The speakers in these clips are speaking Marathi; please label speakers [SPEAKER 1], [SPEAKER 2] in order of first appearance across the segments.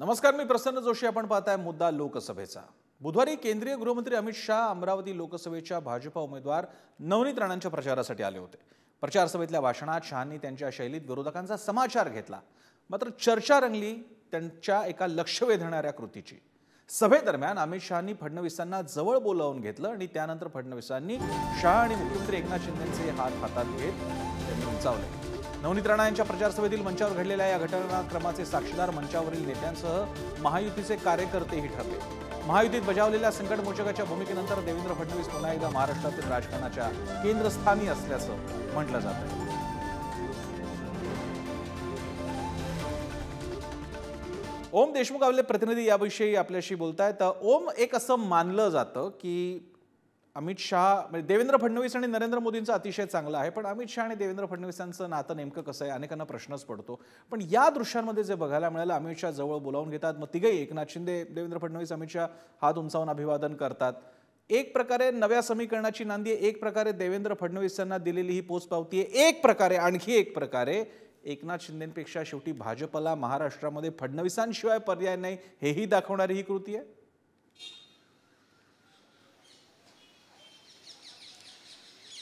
[SPEAKER 1] नमस्कार, मी प्रसन्न जोशी. आपण पाहताय मुद्दा लोकसभेचा. बुधवारी केंद्रीय गृहमंत्री अमित शाह अमरावती लोकसभेच्या भाजपा उमेदवार नवनीत राणांच्या प्रचारासाठी आले होते. प्रचार सभेतल्या भाषणात शहांनी त्यांच्या शैलीत विरोधकांचा समाचार घेतला. मात्र चर्चा रंगली त्यांच्या एका लक्ष वेधणाऱ्या कृतीची. सभेदरम्यान अमित शहांनी फडणवीसांना जवळ बोलावून घेतलं आणि त्यानंतर फडणवीसांनी शाह आणि मुख्यमंत्री एकनाथ शिंदेंचे हात हातात घेत त्यांनी उंचावले. नवनीत राणा यांच्या प्रचार सभेतील मंचावर घडलेल्या या घटनाक्रमाचे साक्षीदार मंचावरील नेत्यांसह महायुतीचे कार्यकर्तेही ठरले. महायुतीत बजावलेल्या संकट मोचकाच्या भूमिकेनंतर देवेंद्र फडणवीस पुन्हा एकदा महाराष्ट्रातील राजकारणाच्या केंद्रस्थानी असल्याचं म्हटलं जात आहे. ओम देशमुख आपले प्रतिनिधी याविषयी आपल्याशी बोलतायत. ओम, एक असं मानलं जातं की अमित शाह म्हणजे देवेंद्र फडणवीस आणि नरेंद्र मोदींचं अतिशय चांगलं आहे, पण अमित शाह आणि देवेंद्र फडणवीसांचं नातं नेमकं कसं आहे अनेकांना प्रश्नच पडतो. पण या दृश्यांमध्ये जे बघायला मिळालं, अमित शाह जवळ बोलावून घेतात, मग तिघही एकनाथ शिंदे, देवेंद्र फडणवीस, अमित शाह हात उंचावून अभिवादन करतात. एक प्रकारे नव्या समीकरणाची नांदी आहे, एक प्रकारे देवेंद्र फडणवीसांना दिलेली ही पोचपावती आहे, एक प्रकारे आणखी एक प्रकारे एकनाथ शिंदेंपेक्षा शेवटी भाजपला महाराष्ट्रामध्ये फडणवीसांशिवाय पर्याय नाही हेही दाखवणारी ही कृती आहे.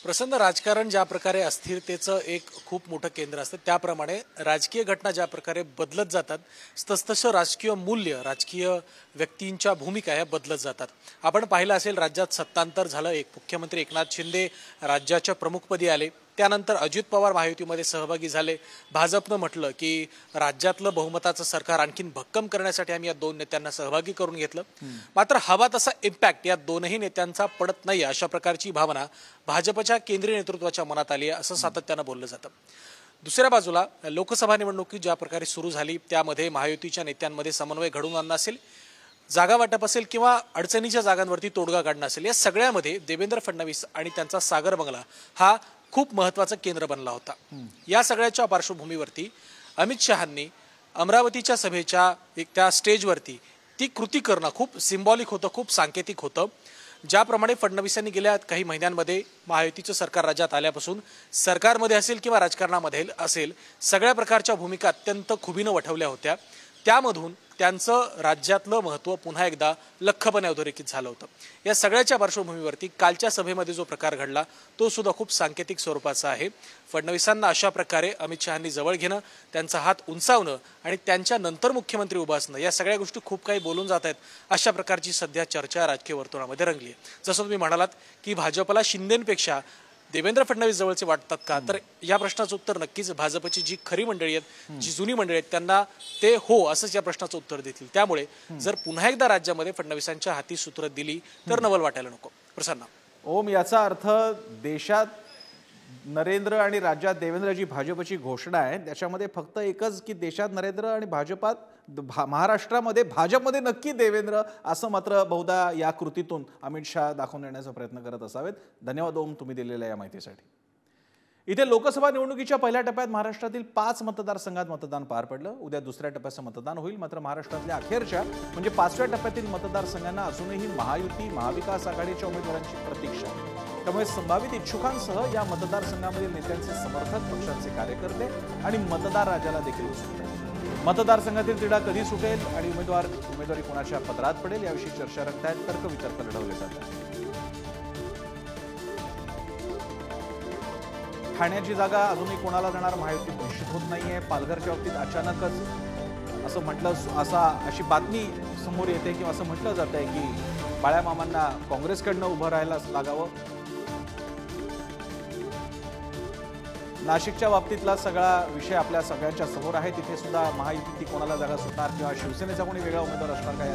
[SPEAKER 2] प्रसन्न, राजकारण ज्या प्रकारे अस्थिरतेचं एक खूप मोठं केंद्र असतं, त्याप्रमाणे राजकीय घटना ज्या प्रकारे बदलत जातात तसतसं राजकीय मूल्य, राजकीय व्यक्तींच्या भूमिका ह्या बदलत जातात. आपण पाहिलं असेल, राज्यात सत्तांतर झालं, एक मुख्यमंत्री एकनाथ शिंदे राज्याच्या प्रमुखपदी आले, त्यानंतर अजित पवार महायुतीमध्ये सहभागी झाले. भाजपनं म्हटलं की राज्यातलं बहुमताचं सरकार आणखीन भक्कम करण्यासाठी आम्ही या दोन नेत्यांना सहभागी करून घेतलं. मात्र हवा तसा इम्पॅक्ट या दोनही नेत्यांचा पडत नाही, अशा प्रकारची भावना भाजपच्या केंद्रीय नेतृत्वाच्या मनात आली आहे, असं सातत्यानं बोललं जातं. दुसऱ्या बाजूला लोकसभा निवडणुकी ज्या प्रकारे सुरू झाली त्यामध्ये महायुतीच्या नेत्यांमध्ये समन्वय घडवून आणणं असेल, जागा वाटप असेल किंवा अडचणीच्या जागांवरती तोडगा काढणं असेल, या सगळ्यामध्ये देवेंद्र फडणवीस आणि त्यांचा सागर बंगला हा खूप महत्वाचं केंद्र बनला होता. या सगळ्याच्या पार्श्वभूमीवरती अमित शहांनी अमरावतीच्या सभेच्या त्या स्टेजवरती ती कृती करणं खूप सिम्बॉलिक होतं, खूप सांकेतिक होतं. ज्याप्रमाणे फडणवीसांनी गेल्या काही महिन्यांमध्ये महायुतीचं सरकार राज्यात आल्यापासून सरकारमध्ये असेल किंवा राजकारणामध्ये असेल, सगळ्या प्रकारच्या भूमिका अत्यंत खुबीनं वठवल्या होत्या. त्यामधून त्यांचं राज्यातलं महत्त्व पुन्हा एकदा लख्खपणे अधोरेखित झालं होतं. या सगळ्याच्या पार्श्वभूमीवरती कालच्या सभेमध्ये जो प्रकार घडला तो सुद्धा खूप सांकेतिक स्वरूपाचा आहे. फडणवीसांना अशा प्रकारे अमित शहांनी जवळ घेणं, त्यांचा हात उंचावणं आणि त्यांच्या नंतर मुख्यमंत्री उभं असणं, या सगळ्या गोष्टी खूप काही बोलून जात आहेत. अशा प्रकारची सध्या चर्चा राजकीय वर्तुळामध्ये रंगली आहे. जसं तुम्ही म्हणालात की भाजपला शिंदेंपेक्षा देवेंद्र फडणवीस जवळचे वाटतात का, तर या प्रश्नाचं उत्तर नक्कीच भाजपची जी खरी मंडळी आहेत, जी जुनी मंडळी आहेत, त्यांना ते हो असंच या प्रश्नाचं उत्तर देतील. त्यामुळे जर पुन्हा एकदा राज्यामध्ये फडणवीसांच्या हाती सूत्र दिली तर नवल वाटायला नको. प्रसन्न,
[SPEAKER 1] ओम, याचा अर्थ देशात नरेंद्र आणि राज्यात देवेंद्रची भाजपची घोषणा आहे, त्याच्यामध्ये फक्त एकच की देशात नरेंद्र आणि भाजपात महाराष्ट्रामध्ये भाजपमध्ये नक्की देवेंद्र, असं मात्र बहुधा या कृतीतून अमित शाह दाखवून देण्याचा प्रयत्न करत असावेत. धन्यवाद ओम, तुम्ही दिलेल्या या माहितीसाठी. इथे लोकसभा निवडणुकीच्या पहिल्या टप्प्यात महाराष्ट्रातील 5 मतदारसंघात मतदान पार पडलं. उद्या दुसऱ्या टप्प्याचं मतदान होईल. मात्र महाराष्ट्रातल्या अखेरच्या म्हणजे 5व्या टप्प्यातील मतदारसंघांना अजूनही महायुती, महाविकास आघाडीच्या उमेदवारांची प्रतीक्षा आहे. त्यामुळे संभावित इच्छुकांसह या मतदारसंघामधील नेत्यांचे समर्थक, पक्षांचे कार्यकर्ते आणि मतदार राजाला देखील उत्सुकता आहे. मतदारसंघातील तिढा कधी सुटेल आणि उमेदवारी कोणाच्या पदरात पडेल याविषयी चर्चा रंगतायत. तर्कवितर्क लढवले जातात. ठाण्याची जागा अजूनही कोणाला जाणार महायुतीत निश्चित होत नाहीये. पालघरच्या बाबतीत अचानकच असं म्हटलं, अशी बातमी समोर येते किंवा असं म्हटलं जात आहे की बाळ्या मामांना काँग्रेसकडनं उभं राहायला लागावं. नाशिकच्या बाबतीतला सगळा विषय आपल्या सगळ्यांच्या समोर आहे. तिथे सुद्धा महायुती कोणाला जागा सुटणार किंवा शिवसेनेचा कोणी वेगळा उमेदवार असणार काय